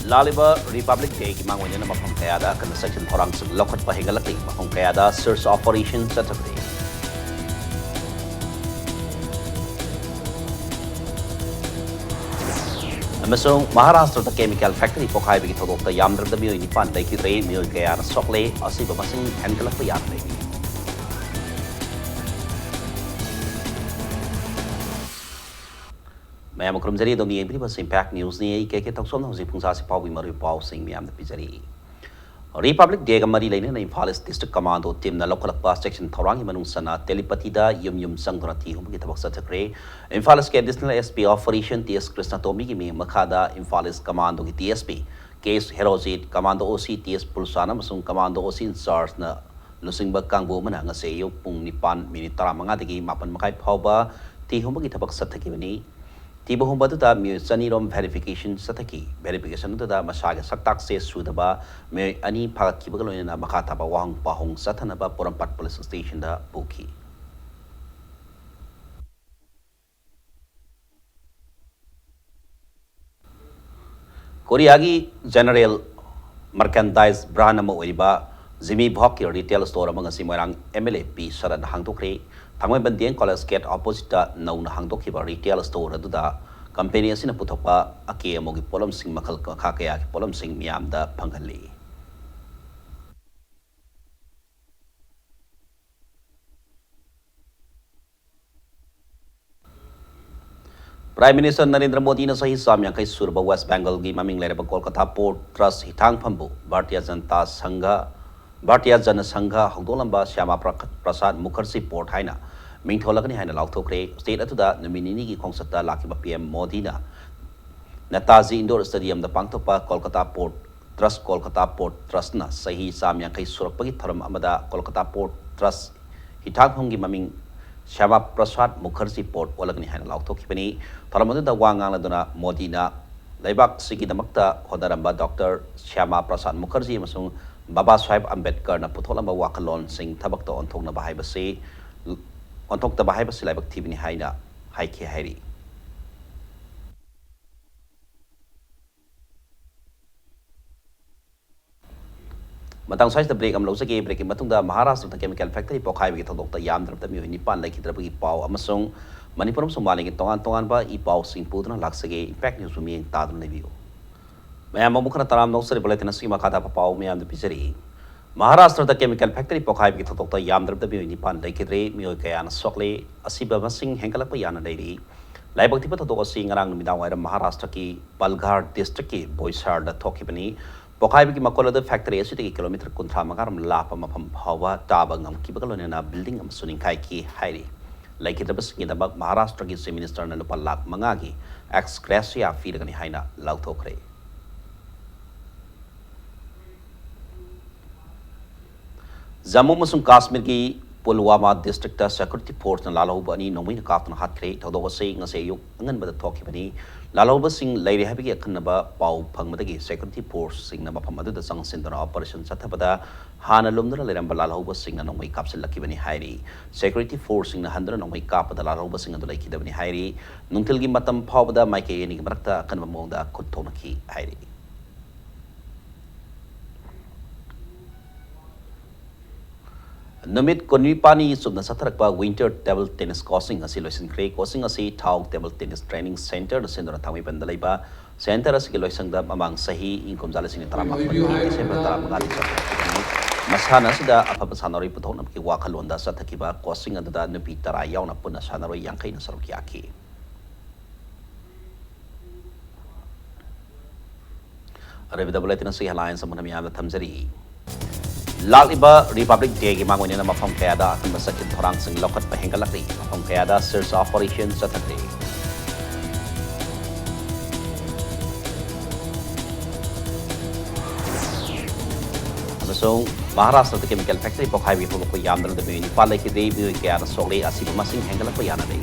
Laliba Republic Day ki mangwanya na mafam kayada kan section thorang sung lokhat pa higalaki mafam kayada search operation sa takri. Amasung Maharashtra ta chemical factory pokhai bi thodok ta yamdra da miyo ni pan dai ki re miyo kaya na sokle asi ba masing handgalak pa yan dai. Mayam krum jari dong ni bas impact news ni ke toksom hosi phungsa si pawi mari paw sing miam da pijari Republic Day gamari laina na Imphal District Commando team na local class section thorangi manung sana telepathy da yum sangdona thi hum gi tabak sa chakre Imphal ke additional SP operation TS Krishna Tomi gi mi makhada Imphal Commando gi TSP case Herozit Commando OC TS Pulsana masung Commando OC in charge na lusingba kangbo mana nga se yo pung nipan minute 15 dagi mapan makai phawba thi hum gi tabak sa thaki bani Tiba humba tu da mi sanirom verification sataki verification tu da masaga saktak se sudaba me ani phagat ki bagalo na makata ba wang pahong sathana ba porampat police station da buki Koreagi General Merchandise brand ama oiba Jimmy Bhok retail store among Simorang MLAP Saran Hangtokre Thangmai Bandian College Gate opposite known Hangtokiba retail store Duda company asina putopa ake amogi polam sing makal khakaya ki polam sing miam da phangali Prime Minister Narendra Modi na sahi samyang kai surba West Bengal gi maming lereba Kolkata Port Trust hitang phambu Bharatiya Jana Sangha Hongdolamba Syama Prasad Mukherjee Port haina Mingtholakani haina lauthokre state atuda nominee gi khongsata lakiba PM Modi na Netaji Indoor Stadium da pangtopa Kolkata Port Trust na sahi samyang kai surapagi tharam amada Kolkata Port Trust hitang hongi maming Syama Prasad Mukherjee Port olagani haina lauthokibani tharamadu da wangang laduna Modi na Laibak sigi damakta hodaramba Dr. Syama Prasad Mukherjee amasung Baba Sahib Ambedkar na putholamba wakalon sing thabak to onthok na bahai basi onthok ta bahai basi laibak thibini haina haiki hairi Matang size the break am lo sake break matung da Maharashtra chemical factory pokhai bi thodok ta yamdra ta mi ni pan lai khidra bi paw amasung Manipur somali gi tongan ba I paw sing pudna laksage impact news mi ta dun nebiu Mayam mukhana taram no sari bulletin asima khata paw mi am de pisari Maharashtra chemical factory pokhai bi thodok ta yamdra ta mi ni pan lai khidre mi kaya na sokle asiba masing hengkalak pa yana dai Laibak tiba thodok asing ngarang midang waira Maharashtra ki Palghar district ki Boisar da thokibani Pokhai ki makola factory asiti kilometer kuntra magaram lapa mapam hawa tabangam ki bagalo na building am suning kai ki hairi like it bas ki dabak Maharashtra ki Chief Minister na lupa lak mangagi ex gracia fi gani haina lauthokre Jammu masung Kashmir ki Pulwama district ta security force na lalahuba ni nongmi na kaftan hatkre thodo se ngase yuk angan bada thokibani lalahuba sing lairi habi ki akhanaba pau phangmadagi security force sing na mafam adu da sang sindana operation sathabada hana lumdra leramba lalahuba sing na nongmi kapsel lakibani hairi security force sing na handra nongmi kapada lalahuba sing adu laikidabani hairi nungtil gi matam phawbada maike ni marakta kanba mongda khutthona ki hairi Namit Konipani subna satharakpa winter table tennis coaching asi loisin kre coaching asi thau table tennis training center sendora thawi bandalaiba center asi loisang da mamang sahi income jala sini tarama December tarama ngali masana sida apapa sanari puthon ki wakhalonda sathakiba coaching adada nupi tara yauna punna sanaroi yangkai na sarok yaki Arabida bulletin asi alliance amana miyam thamjari Laliba Republic Day ki mangwanya na mafam kayada kan masakin thorang sing lokat pa hengalakri mafam kayada search operation sa takri Amasung Maharashtra chemical factory pokhai bi pulok ko yamdal da bi ni palai ki dei bi kaya na sole asi masing hengalak pa yana dei